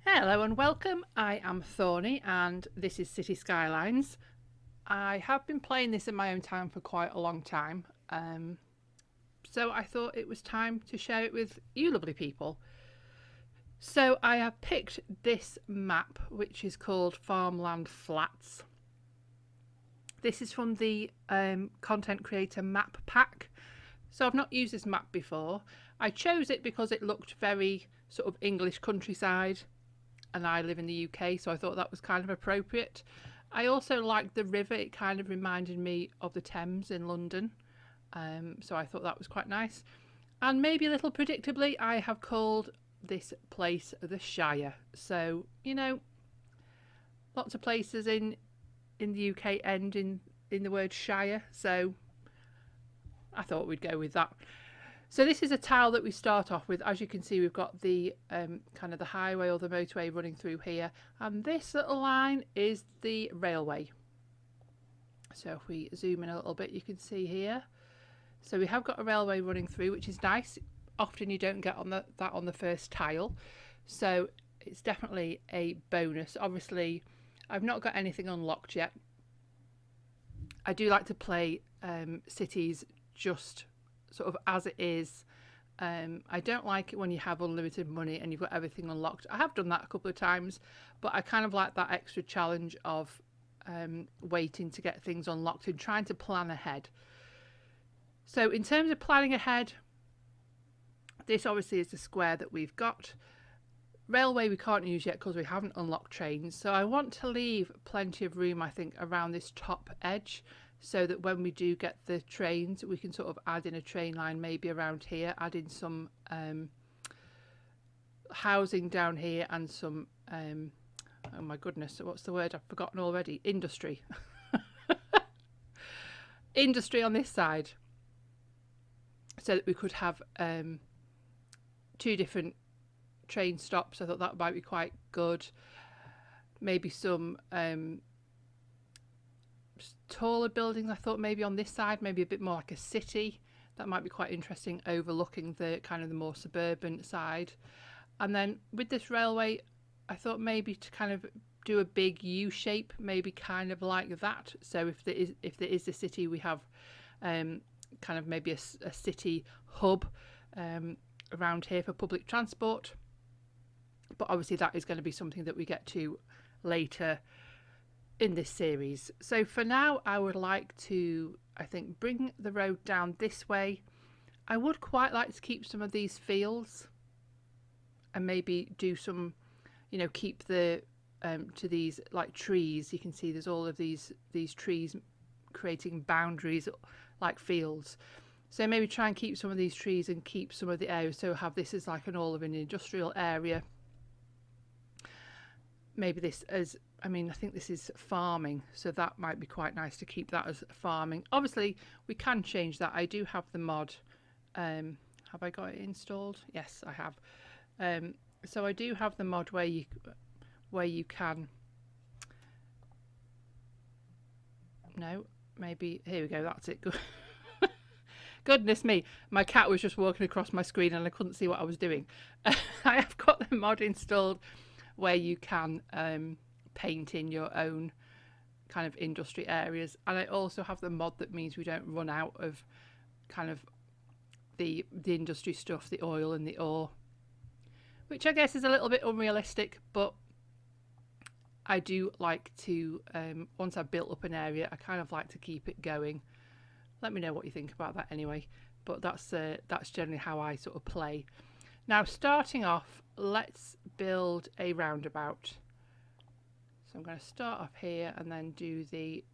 Hello and welcome. I am Thorny and this is City Skylines. I have been playing this in my own time for quite a long time, so I thought it was time to share it with you lovely people. So I have picked this map, which is called Farmland Flats. This is from the content creator map pack. So I've not used this map before. I chose it because it looked very sort of English countryside, and I live in the UK, so I thought that was kind of appropriate. I also liked the river, it kind of reminded me of the Thames in London, so I thought that was quite nice. And maybe a little predictably, I have called this place the Shire. So, lots of places in the UK end in the word Shire, so I thought we'd go with that. So this is a tile that we start off with. As you can see, we've got the kind of the highway or the motorway running through here, and this little line is the railway. So if we zoom in a little bit, you can see here. So we have got a railway running through, which is nice. Often you don't get that on the first tile, so it's definitely a bonus. Obviously, I've not got anything unlocked yet. I do like to play cities just sort of as it is. I don't like it when you have unlimited money and you've got everything unlocked. I have done that a couple of times, but I kind of like that extra challenge of waiting to get things unlocked and trying to plan ahead. So in terms of planning ahead, this obviously is the square that we've got. Railway we can't use yet because we haven't unlocked trains, so I want to leave plenty of room, I think, around this top edge, so that when we do get the trains, we can sort of add in a train line maybe around here, add in some housing down here and some, oh my goodness, what's the word? I've forgotten already. Industry. Industry on this side. So that we could have two different train stops. I thought that might be quite good. Maybe some taller buildings. I thought maybe on this side, maybe a bit more like a city. That might be quite interesting, overlooking the kind of the more suburban side. And then with this railway, I thought maybe to kind of do a big U shape, maybe kind of like that. So if there is the city, we have kind of maybe a city hub around here for public transport. But obviously that is going to be something that we get to later in this series. So for now, I would like to, I think, bring the road down this way. I would quite like to keep some of these fields and maybe do some, keep the to these like trees. You can see there's all of these trees creating boundaries like fields. So maybe try and keep some of these trees and keep some of the areas. So have this as like all of an industrial area. Maybe this as, I think this is farming, so that might be quite nice to keep that as farming. Obviously, we can change that. I do have the mod. Have I got it installed? Yes, I have. So I do have the mod where you can. No, maybe here we go. That's it. Good. Goodness me, my cat was just walking across my screen and I couldn't see what I was doing. I have got the mod installed where you can paint in your own kind of industry areas, and I also have the mod that means we don't run out of kind of the industry stuff, the oil and the ore, which I guess is a little bit unrealistic, but I do like to once I've built up an area, I kind of like to keep it going. Let me know what you think about that anyway, but that's generally how I sort of play. Now, starting off, let's build a roundabout. So I'm going to start off here and then do the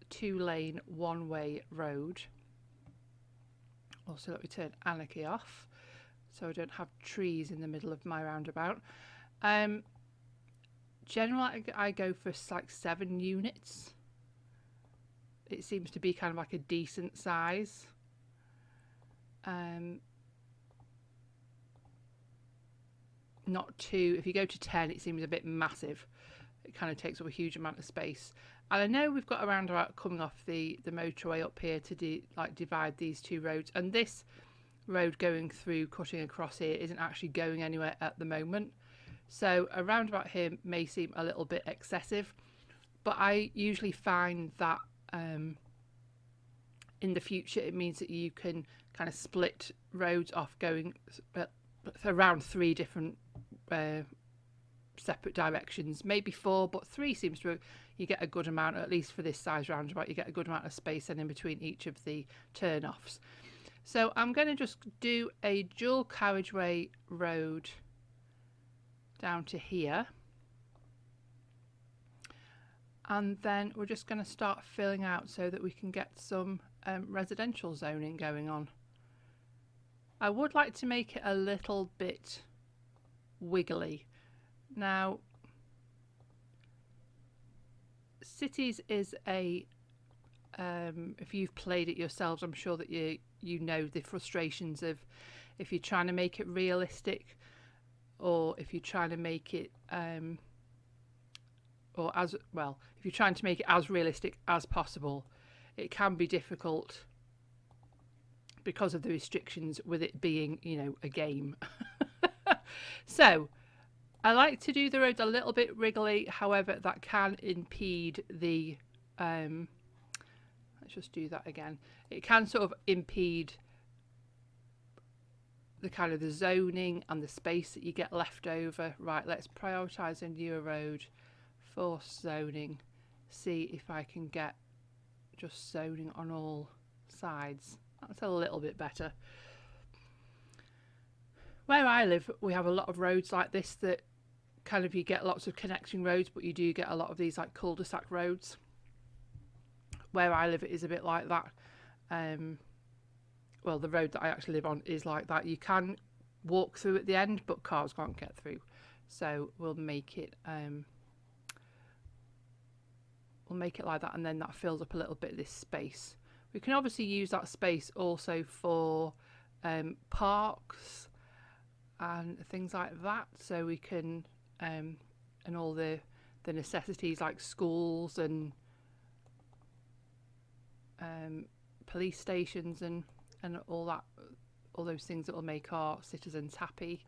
2-lane one-way road. Also, let me turn anarchy off so I don't have trees in the middle of my roundabout. Generally, I go for like 7 units. It seems to be kind of like a decent size. Not too, if you go to 10, it seems a bit massive. It kind of takes up a huge amount of space. And I know we've got a roundabout coming off the motorway up here to divide these two roads. And this road going through, cutting across here, isn't actually going anywhere at the moment. So a roundabout here may seem a little bit excessive, but I usually find that in the future it means that you can kind of split roads off going around 3 different separate directions, maybe 4, but 3 seems to, you get a good amount, at least for this size roundabout, you get a good amount of space and in between each of the turn-offs. So I'm going to just do a dual carriageway road down to here, and then we're just going to start filling out so that we can get some residential zoning going on. I would like to make it a little bit wiggly. Now, Cities is a if you've played it yourselves, I'm sure that you know the frustrations of if you're trying to make it realistic, or if you're trying to make it or as well, if you're trying to make it as realistic as possible, it can be difficult because of the restrictions with it being, you know, a game. So I like to do the roads a little bit wriggly, however that can impede the let's just do that again. It can sort of impede the kind of the zoning and the space that you get left over. Right, let's prioritise a newer road, force zoning, see if I can get just zoning on all sides. That's a little bit better. Where I live, we have a lot of roads like this that kind of, you get lots of connecting roads, but you do get a lot of these like cul-de-sac roads. Where I live, it is a bit like that. Well, the road that I actually live on is like that. You can walk through at the end, but cars can't get through. So we'll make it like that, and then that fills up a little bit of this space. We can obviously use that space also for parks and things like that. So we can and all the necessities like schools and police stations and all that, all those things that will make our citizens happy.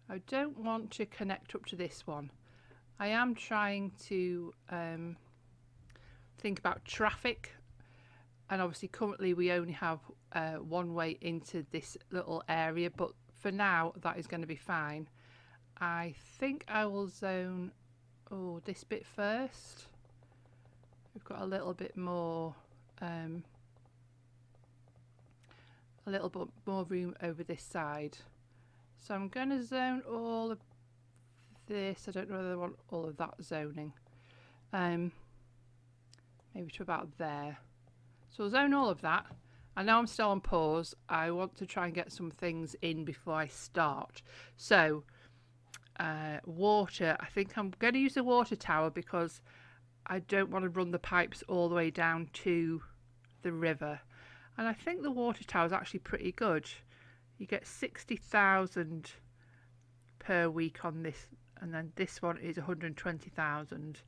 I don't want to connect up to this one. I am trying to think about traffic, and obviously currently we only have one way into this little area, but for now that is going to be fine. I think I will zone this bit first. We've got a little bit more room over this side, so I'm going to zone all of this. I don't know whether I want all of that zoning, maybe to about there. So I'll zone all of that. I know I'm still on pause. I want to try and get some things in before I start. So water, I think I'm going to use the water tower because I don't want to run the pipes all the way down to the river. And I think the water tower is actually pretty good. You get 60,000 per week on this, and then this one is 120,000.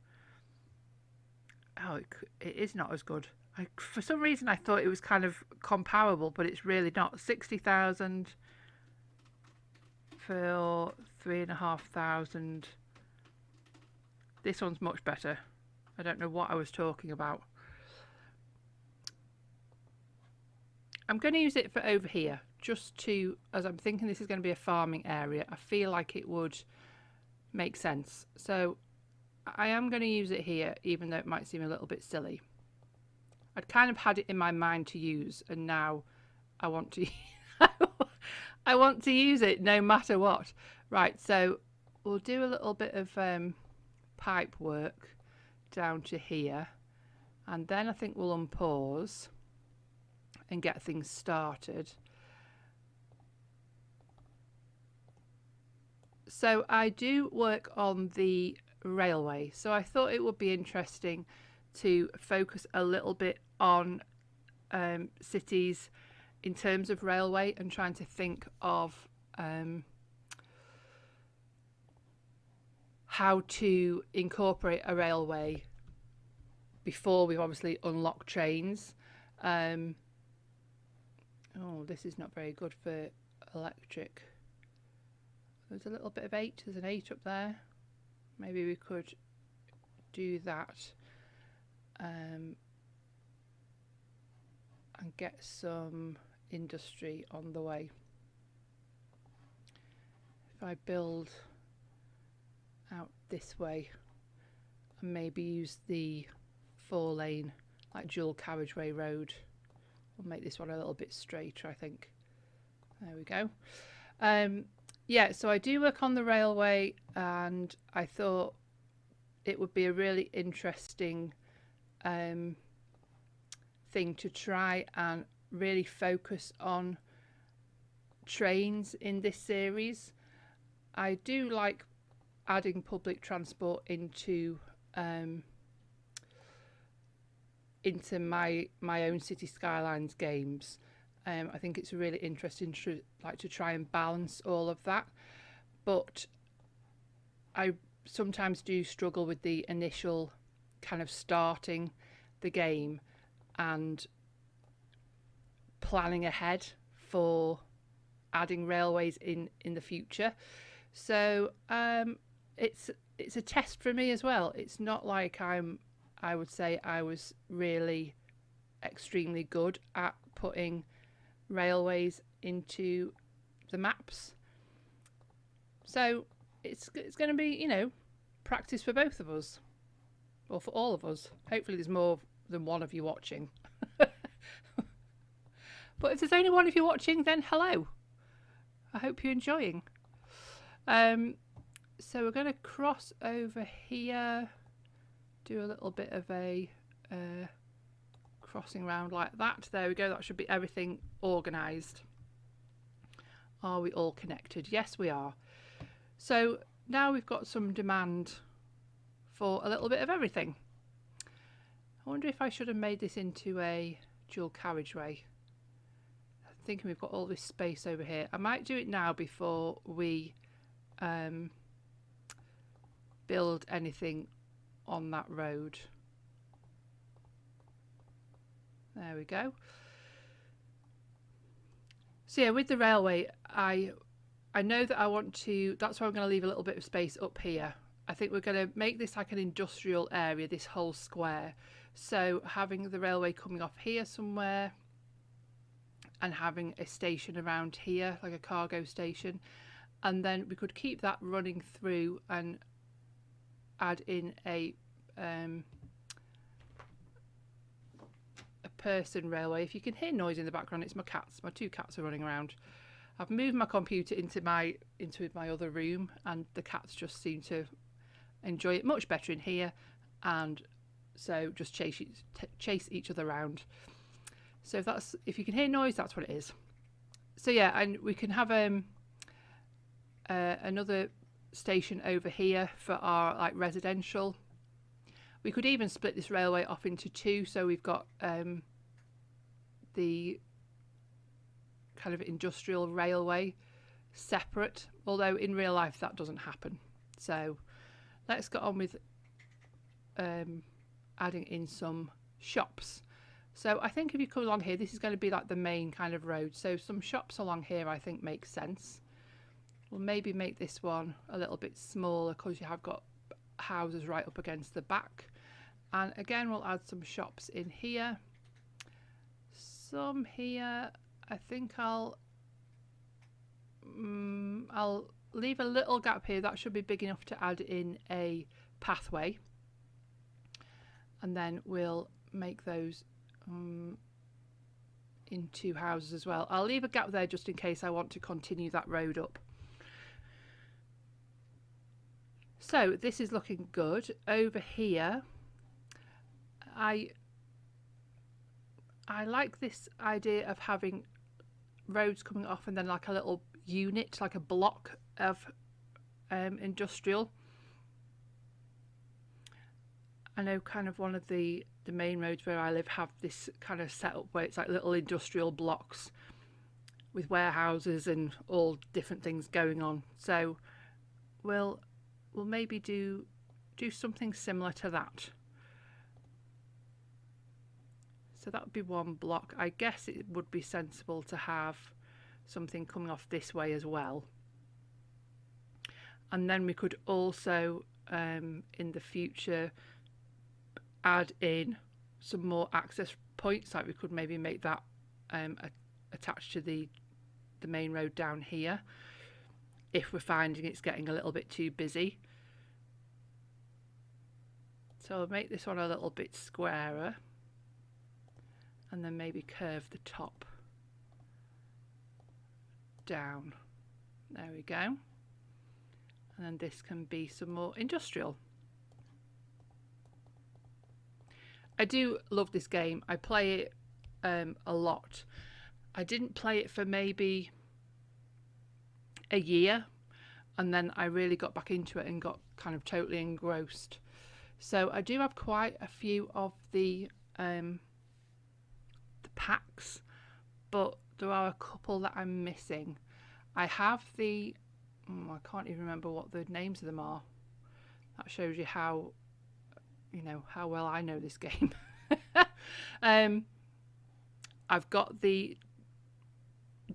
Oh, it is not as good. For some reason I thought it was kind of comparable, but it's really not. 60,000 for 3,500. This one's much better. I don't know what I was talking about. I'm going to use it for over here, just to, as I'm thinking this is going to be a farming area, I feel like it would make sense. So I am going to use it here, even though it might seem a little bit silly. I'd kind of had it in my mind to use, and now I want to I want to use it no matter what. Right, so we'll do a little bit of pipe work down to here, and then I think we'll unpause and get things started. So I do work on the railway, so I thought it would be interesting to focus a little bit on cities in terms of railway, and trying to think of how to incorporate a railway before we've obviously unlocked trains. Oh, this is not very good for electric. There's a little bit of 8. There's an 8 up there. Maybe we could do that and get some industry on the way. If I build out this way and maybe use the 4-lane like dual carriageway road, we'll make this one a little bit straighter, I think. There we go. Yeah, so I do work on the railway, and I thought it would be a really interesting thing to try and really focus on trains in this series. I do like adding public transport into my own City Skylines games. I think it's really interesting to try and balance all of that, but I sometimes do struggle with the initial kind of starting the game and planning ahead for adding railways in the future. So it's a test for me as well. It's not like I would say I was really extremely good at putting railways into the maps. So it's going to be, you know, practice for both of us, or for all of us. Hopefully there's more than one of you watching. But if there's only one of you watching, then hello. I hope you're enjoying. So we're going to cross over here, do a little bit of a crossing round like that. There we go. That should be everything organised. Are we all connected? Yes, we are. So now we've got some demand for a little bit of everything. I wonder if I should have made this into a dual carriageway. I'm thinking we've got all this space over here. I might do it now before we build anything on that road. There we go. So yeah, with the railway, I know that I want to, that's why I'm going to leave a little bit of space up here. I think we're going to make this like an industrial area, this whole square. So having the railway coming off here somewhere and having a station around here, like a cargo station. And then we could keep that running through and add in a person railway. If you can hear noise in the background, it's my cats. My 2 cats are running around. I've moved my computer into my other room, and the cats just seem to enjoy it much better in here, and so just chase each other around. So if you can hear noise, that's what it is. So yeah, and we can have another station over here for our like residential. We could even split this railway off into 2, so we've got the kind of industrial railway separate, although in real life that doesn't happen. So let's get on with adding in some shops. So I think if you come along here, this is going to be like the main kind of road, so some shops along here I think makes sense. We'll maybe make this one a little bit smaller because you have got houses right up against the back. And again, we'll add some shops in here. Some here. I think I'll leave a little gap here. That should be big enough to add in a pathway. And then we'll make those into houses as well. I'll leave a gap there just in case I want to continue that road up. So this is looking good. Over here, I like this idea of having roads coming off and then like a little unit, like a block of industrial. I know kind of one of the main roads where I live have this kind of setup where it's like little industrial blocks with warehouses and all different things going on. So we'll maybe do something similar to that. So that would be one block. I guess it would be sensible to have something coming off this way as well. And then we could also in the future add in some more access points, like we could maybe make that attached to the main road down here if we're finding it's getting a little bit too busy. So I'll make this one a little bit squarer and then maybe curve the top down. There we go. And then this can be some more industrial. I do love this game. I play it a lot. I didn't play it for maybe a year, and then I really got back into it and got kind of totally engrossed. So I do have quite a few of the packs, but there are a couple that I'm missing. I have the I can't even remember what the names of them are. That shows you how how well I know this game. I've got the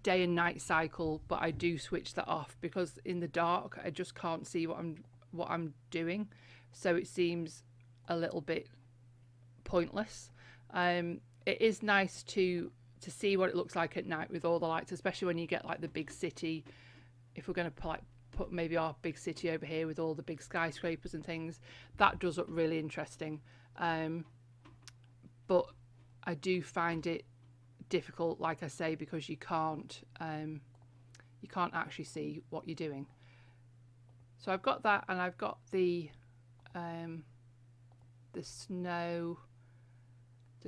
day and night cycle, but I do switch that off because in the dark I just can't see what I'm doing, so it seems a little bit pointless. It is nice to see what it looks like at night with all the lights, especially when you get like the big city. If we're going to put maybe our big city over here with all the big skyscrapers and things, that does look really interesting. But I do find it difficult, like I say, because you can't actually see what you're doing. So I've got that, and I've got the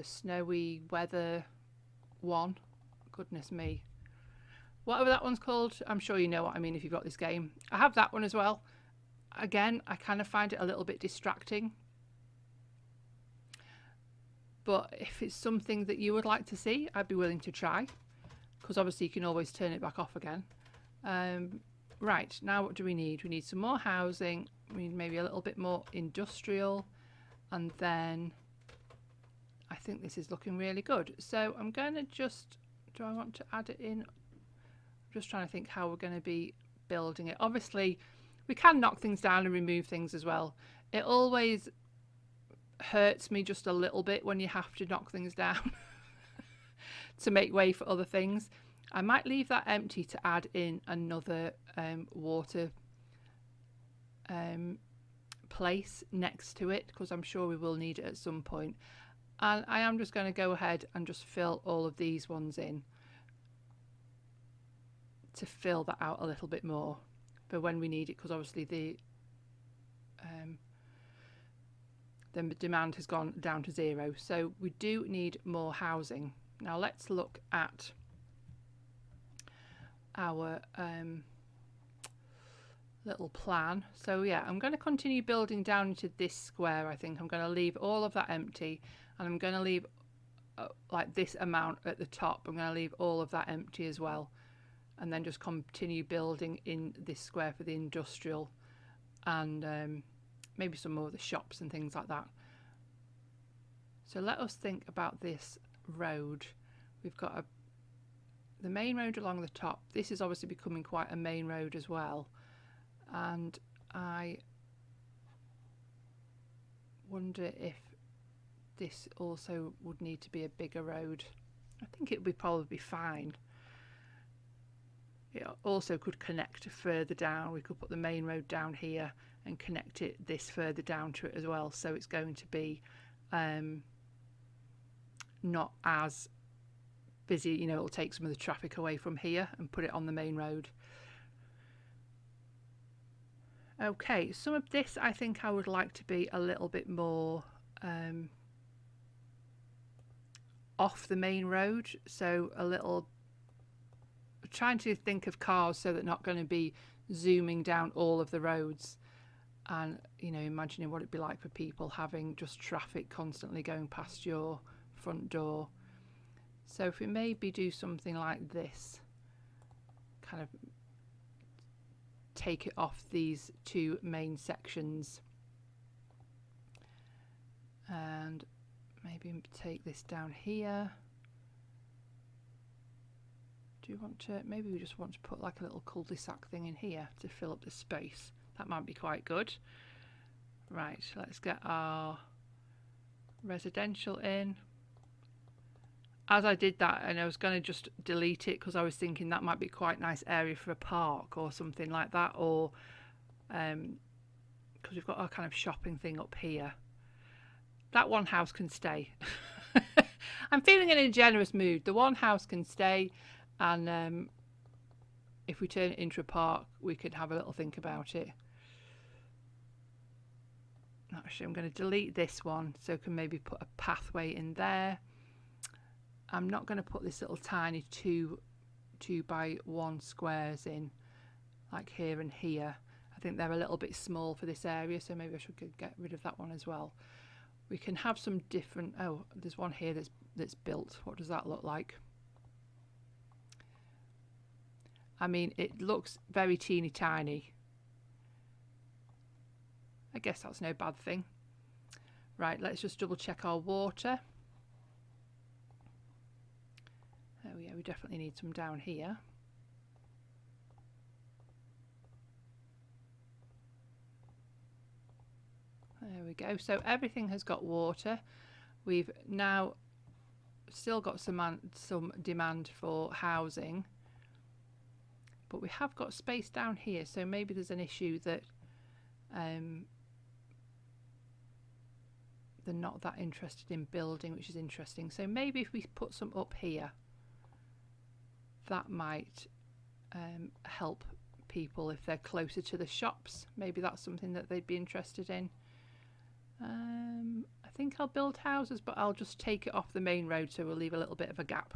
snowy weather one. Goodness me, whatever that one's called, I'm sure you know what I mean if you've got this game. I have that one as well. Again, I kind of find it a little bit distracting, but if it's something that you would like to see, I'd be willing to try, because obviously you can always turn it back off again. Right, now what do we need? We need some more housing, we need maybe a little bit more industrial, and then I think this is looking really good. So I'm going to do I want to add it in? I'm just trying to think how we're going to be building it. Obviously we can knock things down and remove things as well. It always hurts me just a little bit when you have to knock things down to make way for other things. I might leave that empty to add in another water place next to it, because I'm sure we will need it at some point. And I am just going to go ahead and just fill all of these ones in to fill that out a little bit more for when we need it, because obviously the demand has gone down to 0, so we do need more housing. Now let's look at our little plan. So yeah, I'm going to continue building down into this square. I think I'm going to leave all of that empty, and I'm going to leave like this amount at the top. I'm going to leave all of that empty as well, and then just continue building in this square for the industrial, and maybe some more of the shops and things like that. So let us think about this road. We've got the main road along the top. This is obviously becoming quite a main road as well, and I wonder if this also would need to be a bigger road. I think it would probably be fine. It also could connect further down. We could put the main road down here and connect it this further down to it as well, so it's going to be not as busy. You know, it'll take some of the traffic away from here and put it on the main road. Okay, some of this I think I would like to be a little bit more off the main road, so a little, trying to think of cars so that not going to be zooming down all of the roads, and you know, imagining what it'd be like for people having just traffic constantly going past your front door. So if we maybe do something like this, kind of take it off these two main sections, and maybe take this down here. Do you want to, maybe we just want to put like a little cul-de-sac thing in here to fill up the space. That might be quite good. Right, let's get our residential in. As I did that, and I was going to just delete it because I was thinking that might be quite a nice area for a park or something like that, or because we've got our kind of shopping thing up here. That one house can stay. I'm feeling in a generous mood. The one house can stay, and if we turn it into a park, we could have a little think about it. Actually, I'm going to delete this one so I can maybe put a pathway in there. I'm not going to put this little tiny 2x1 squares in, like here and here. I think they're a little bit small for this area, so maybe I should get rid of that one as well. We can have some different. Oh, there's one here that's built. What does that look like? I mean, it looks very teeny tiny. I guess that's no bad thing. Right, let's just double check our water. Oh yeah, we definitely need some down here. There we go. So everything has got water. We've now still got some demand for housing, but we have got space down here, so maybe there's an issue that they're not that interested in building, which is interesting. So maybe if we put some up here, that might help people if they're closer to the shops. Maybe that's something that they'd be interested in. I think I'll build houses, but I'll just take it off the main road, so we'll leave a little bit of a gap.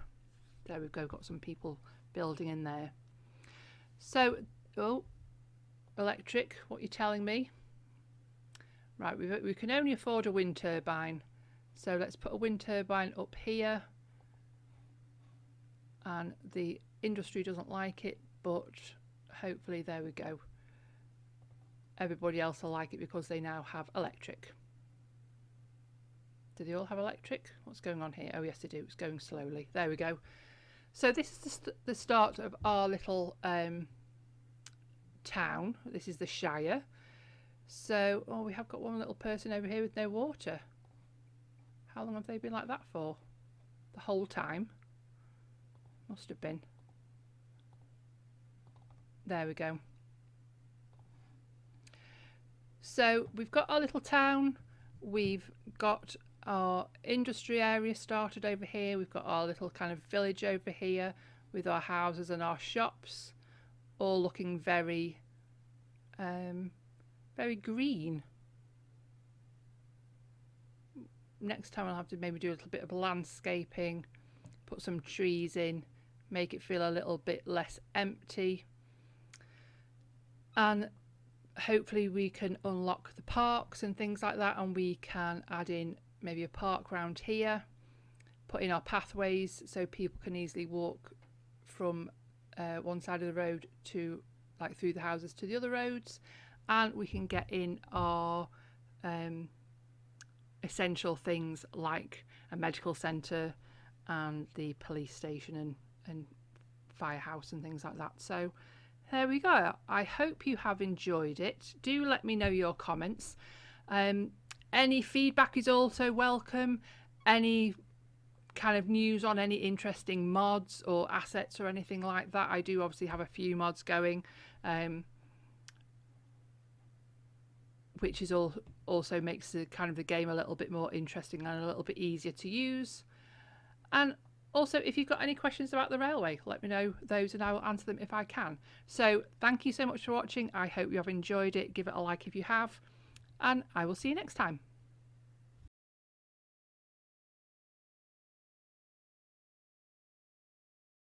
There we go, got some people building in there. So, oh, electric, what are you telling me? Right, we can only afford a wind turbine, so let's put a wind turbine up here. And the industry doesn't like it, but hopefully, there we go. Everybody else will like it because they now have electric. Do they all have electric? What's going on here? Oh yes, they do. It's going slowly. There we go. So this is the start of our little town. This is the Shire. So, oh, we have got one little person over here with no water. How long have they been like that for? The whole time? Must have been. There we go. So we've got our little town. We've got our industry area started over here. We've got our little kind of village over here with our houses and our shops, all looking very, very green. Next time I'll have to maybe do a little bit of landscaping, put some trees in, make it feel a little bit less empty. And hopefully we can unlock the parks and things like that, and we can add in maybe a park round here, put in our pathways so people can easily walk from one side of the road to, like, through the houses to the other roads, and we can get in our essential things like a medical centre and the police station and firehouse and things like that. So there we go. I hope you have enjoyed it. Do let me know your comments. Any feedback is also welcome. Any kind of news on any interesting mods or assets or anything like that. I do obviously have a few mods going, which is also makes the kind of the game a little bit more interesting and a little bit easier to use. And also, if you've got any questions about the railway, let me know those and I will answer them if I can. So thank you so much for watching. I hope you have enjoyed it. Give it a like if you have, and I will see you next time.